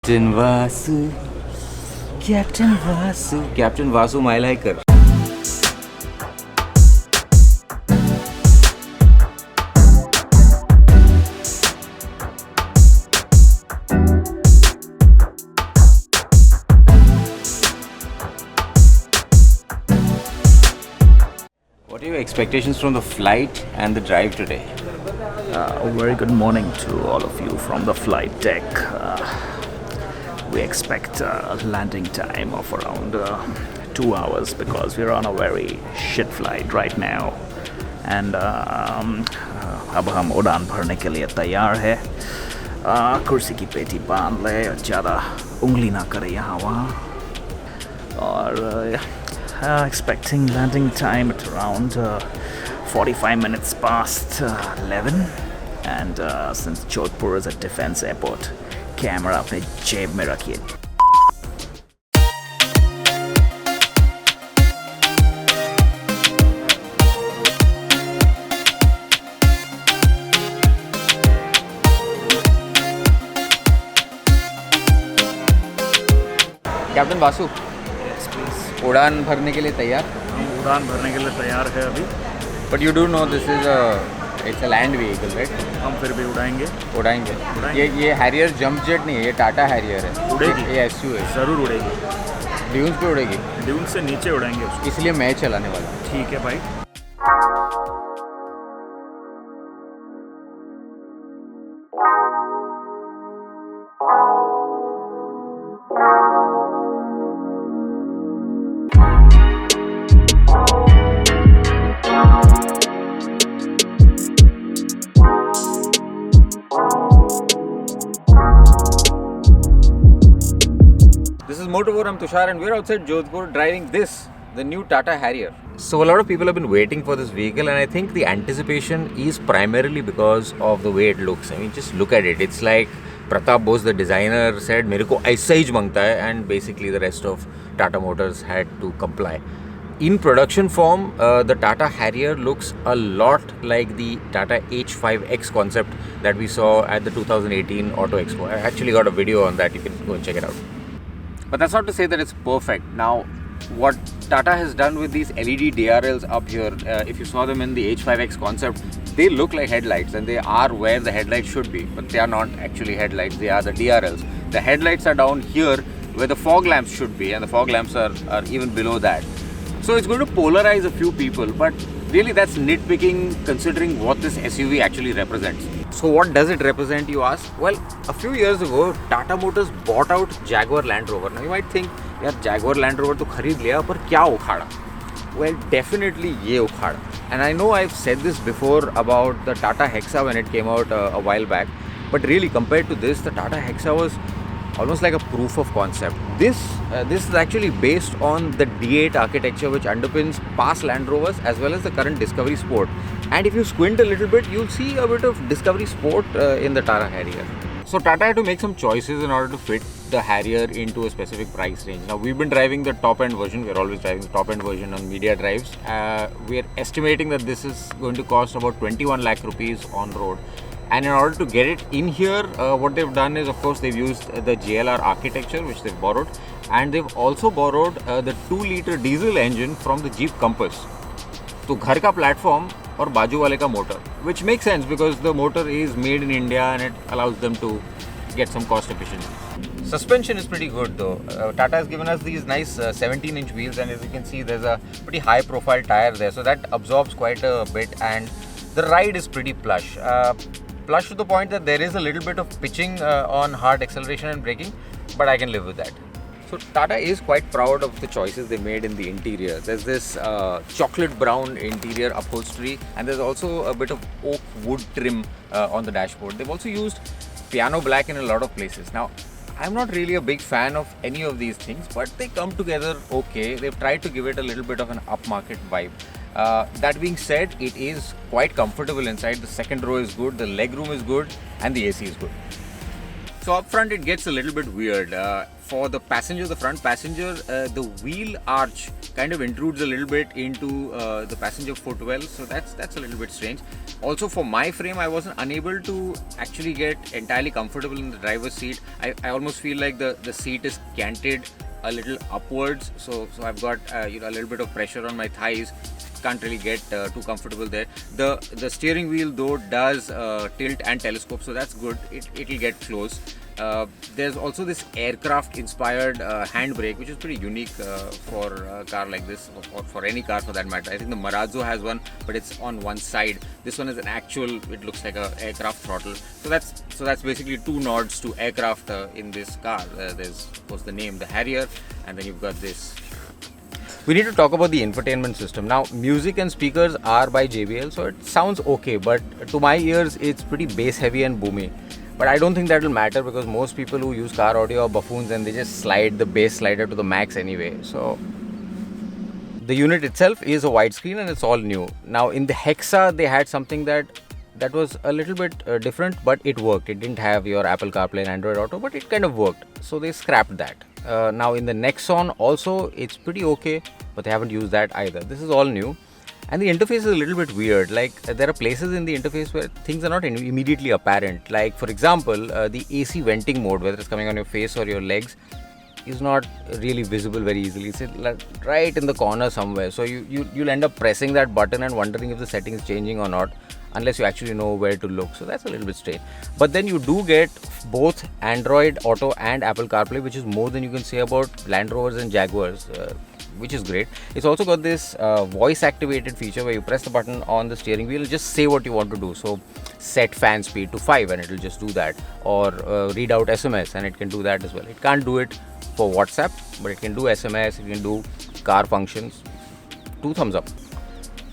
Captain Vasu, Captain Vasu, Captain Vasu mile hiker. What are your expectations from the flight and the drive today? A very good morning to all of you from the flight deck. We expect a landing time of around 2 hours because we're on a very shit flight right now. And अब हम उड़ान भरने के लिए तैयार है. कुर्सी की पेटी बांध ले और ज़्यादा उंगली ना करे यहाँ वहाँ. और expecting landing time at around 45 minutes past 11. And since Jodhpur is a defense airport, camera अपने जेब में रखिए. Captain Vasu, Yes, please. उड़ान भरने के लिए तैयार? हम उड़ान भरने के लिए तैयार है अभी. But you do know this is it's a land vehicle, right? हम फिर भी उड़ाएंगे. उड़ाएंगे. उड़ाएंगे. ये हैरियर जंप जेट नहीं है, ये टाटा हैरियर है. उड़ेगी. ये एसयू है. ज़रूर उड़ेगी. ड्यून्स पे उड़ेगी. ड्यून से नीचे उड़ाएंगे उसको. इसलिए मैं चलाने वाला हूँ. ठीक है भाई. This is Motovore, I'm Tushar and we're outside Jodhpur driving this, the new Tata Harrier. So a lot of people have been waiting for this vehicle and I think the anticipation is primarily because of the way it looks. I mean, just look at it. It's like Pratap Bose, the designer, said, "मेरे को ऐसा ही मांगता है," and basically the rest of Tata Motors had to comply. In production form, the Tata Harrier looks a lot like the Tata H5X concept that we saw at the 2018 Auto Expo. I actually got a video on that, you can go and check it out. But that's not to say that it's perfect. Now, what Tata has done with these LED DRLs up here, if you saw them in the H5X concept, they look like headlights and they are where the headlights should be. But they are not actually headlights, they are the DRLs. The headlights are down here where the fog lamps should be, and the fog lamps are even below that. So it's going to polarize a few people, but really that's nitpicking considering what this SUV actually represents. So what does it represent, you ask? Well, a few years ago, Tata Motors bought out Jaguar Land Rover. Now you might think, यार Jaguar Land Rover तो खरीद लिया, पर क्या उखाड़ा? Well, definitely ये उखाड़ा. And I know I've said this before about the Tata Hexa when it came out a while back, but really compared to this, the Tata Hexa was almost like a proof of concept. This is actually based on the D8 architecture which underpins past Land Rovers as well as the current Discovery Sport. And if you squint a little bit, you'll see a bit of Discovery Sport in the Tata Harrier. So Tata had to make some choices in order to fit the Harrier into a specific price range. Now we've been driving the top end version. We're always driving the top end version on media drives. We're estimating that this is going to cost about 21 lakh rupees on road. And in order to get it in here, what they've done is, of course, they've used the JLR architecture, which they've borrowed. And they've also borrowed the 2-liter diesel engine from the Jeep Compass. So, घर का platform और बाजू वाले का motor, which makes sense because the motor is made in India and it allows them to get some cost efficiency. Suspension is pretty good though. Tata has given us these nice 17-inch wheels, and as you can see, there's a pretty high profile tire there. So that absorbs quite a bit, and the ride is pretty plush. Plush to the point that there is a little bit of pitching on hard acceleration and braking, but I can live with that. So Tata is quite proud of the choices they made in the interior. There's this chocolate brown interior upholstery, and there's also a bit of oak wood trim on the dashboard. They've also used piano black in a lot of places. Now, I'm not really a big fan of any of these things, but they come together okay. They've tried to give it a little bit of an upmarket vibe. That being said, it is quite comfortable inside. The second row is good, the leg room is good, and the AC is good. So up front it gets a little bit weird. For the passenger, the front passenger, the wheel arch kind of intrudes a little bit into the passenger footwell, so that's a little bit strange. Also for my frame, I wasn't unable to actually get entirely comfortable in the driver's seat. I almost feel like the seat is canted a little upwards, so I've got a little bit of pressure on my thighs. Can't really get too comfortable there. The steering wheel though does tilt and telescope, so that's good. It'll get close. There's also this aircraft inspired handbrake, which is pretty unique for a car like this, or for any car for that matter. I think the Marazzo has one, but it's on one side. This one is an actual, it looks like a aircraft throttle. So that's basically two nods to aircraft in this car. There's of course the name, the Harrier, and then you've got this. We need to talk about the infotainment system. Now, music and speakers are by JBL, so it sounds okay, but to my ears, it's pretty bass heavy and boomy. But I don't think that will matter because most people who use car audio are buffoons and they just slide the bass slider to the max anyway. So, the unit itself is a widescreen and it's all new. Now, in the Hexa, they had something that was a little bit different, but it worked. It didn't have your Apple CarPlay and Android Auto, but it kind of worked. So, they scrapped that. Now in the Nexon also it's pretty okay, but they haven't used that either. This is all new, and the interface is a little bit weird. Like there are places in the interface where things are not immediately apparent. Like for example, the AC venting mode, whether it's coming on your face or your legs, is not really visible very easily. It's right in the corner somewhere. So you'll end up pressing that button and wondering if the setting is changing or not, unless you actually know where to look. So that's a little bit strange. But then you do get both Android Auto and Apple CarPlay, which is more than you can say about Land Rovers and Jaguars, which is great. It's also got this voice activated feature where you press the button on the steering wheel, just say what you want to do. So set fan speed to 5 and it will just do that, or read out SMS and it can do that as well. It can't do it for WhatsApp, but it can do SMS, it can do car functions. 2 thumbs up.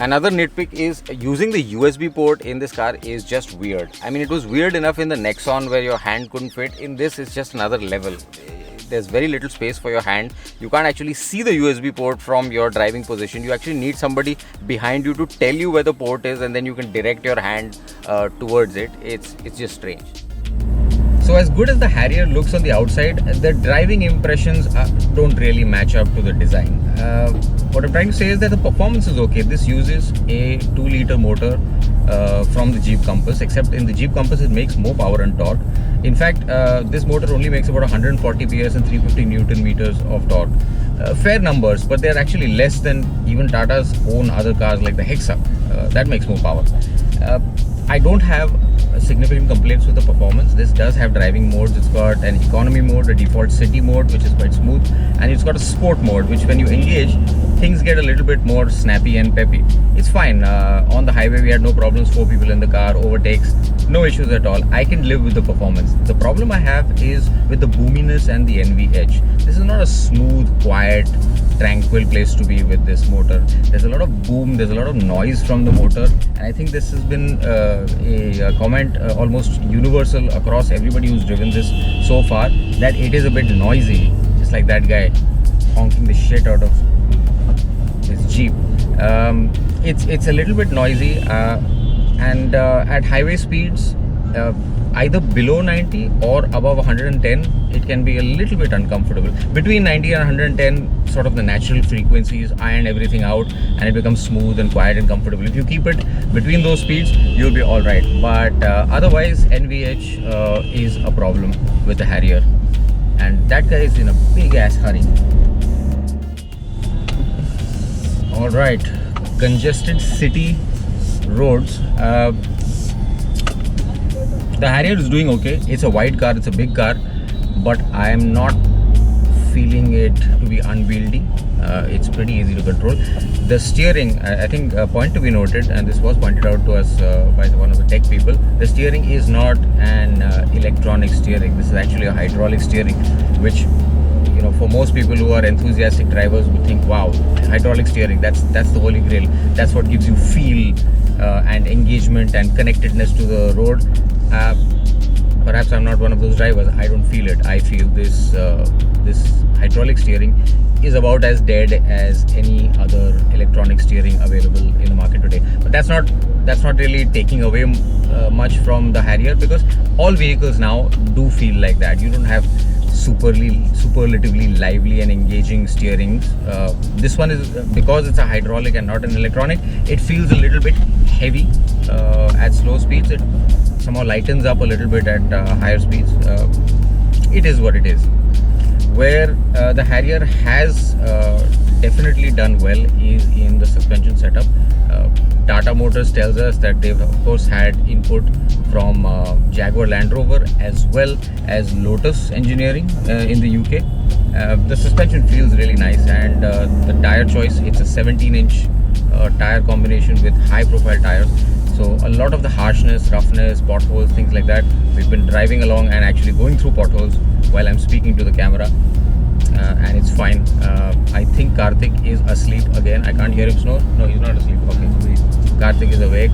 Another nitpick is using the USB port in this car is just weird. I mean, it was weird enough in the Nexon where your hand couldn't fit. In this, it's just another level. There's very little space for your hand. You can't actually see the USB port from your driving position. You actually need somebody behind you to tell you where the port is, and then you can direct your hand towards it. It's just strange. So as good as the Harrier looks on the outside, the driving impressions don't really match up to the design. What I'm trying to say is that the performance is okay. This uses a 2-liter motor from the Jeep Compass, except in the Jeep Compass it makes more power and torque. In fact, this motor only makes about 140 PS and 350 Newton meters of torque. Fair numbers, but they're actually less than even Tata's own other cars like the Hexa. That makes more power. I don't have significant complaints with the performance. This does have driving modes. It's got an economy mode, a default city mode, which is quite smooth, and it's got a sport mode, which when you engage, things get a little bit more snappy and peppy. It's fine. On the highway, we had no problems. 4 people in the car, overtakes, no issues at all. I can live with the performance. The problem I have is with the boominess and the NV edge. This is not a smooth, quiet, tranquil place to be with this motor. There's a lot of boom, there's a lot of noise from the motor, and I think this has been a comment almost universal across everybody who's driven this so far, that it is a bit noisy, just like that guy honking the shit out of his Jeep. It's a little bit noisy, and at highway speeds, either below 90 or above 110, it can be a little bit uncomfortable. Between 90 and 110, sort of the natural frequencies iron everything out and it becomes smooth and quiet and comfortable. If you keep it between those speeds, you'll be alright. But otherwise, NVH is a problem with the Harrier, and that guy is in a big ass hurry. Alright, congested city roads. The Harrier is doing okay. It's a wide car, it's a big car, but I am not feeling it to be unwieldy. It's pretty easy to control. The steering, I think a point to be noted, and this was pointed out to us by one of the tech people, the steering is not an electronic steering. This is actually a hydraulic steering, which, you know, for most people who are enthusiastic drivers would think, wow, hydraulic steering, that's the holy grail. That's what gives you feel and engagement and connectedness to the road. Perhaps I'm not one of those drivers. I don't feel it. I feel this hydraulic steering is about as dead as any other electronic steering available in the market today. But that's not really taking away much from the Harrier, because all vehicles now do feel like that. You don't have superlatively lively and engaging steerings. This one is, because it's a hydraulic and not an electronic, it feels a little bit heavy at slow speeds. It somehow lightens up a little bit at higher speeds. It is what it is. Where the Harrier has definitely done well is in the suspension setup. Tata Motors tells us that they've of course had input from Jaguar Land Rover as well as Lotus Engineering in the UK. The suspension feels really nice, and the tire choice, it's a 17-inch tire combination with high profile tires. So a lot of the harshness, roughness, potholes, things like that, we've been driving along and actually going through potholes while I'm speaking to the camera. And it's fine. I think Karthik is asleep again. I can't hear him snore. No, he's not asleep. Okay. Karthik is awake.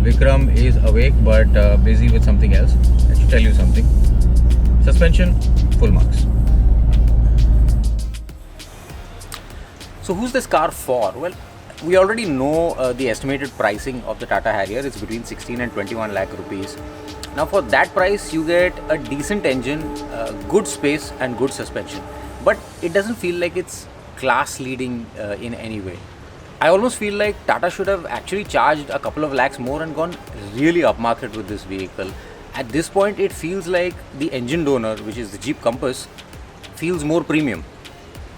Vikram is awake but busy with something else. I should tell you something. Suspension, full marks. So who's this car for? Well, we already know the estimated pricing of the Tata Harrier. It's between 16 and 21 lakh rupees. Now for that price, you get a decent engine, good space and good suspension. But it doesn't feel like it's class leading in any way. I almost feel like Tata should have actually charged a couple of lakhs more and gone really upmarket with this vehicle. At this point, it feels like the engine donor, which is the Jeep Compass, feels more premium.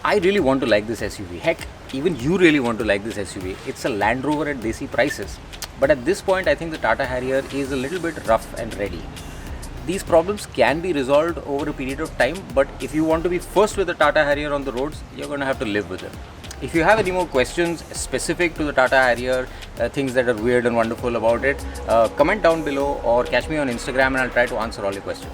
I really want to like this SUV. Heck, even you really want to like this SUV. It's a Land Rover at desi prices. But at this point, I think the Tata Harrier is a little bit rough and ready. These problems can be resolved over a period of time, but if you want to be first with the Tata Harrier on the roads, you're going to have to live with it. If you have any more questions specific to the Tata Harrier, things that are weird and wonderful about it, comment down below or catch me on Instagram and I'll try to answer all your questions.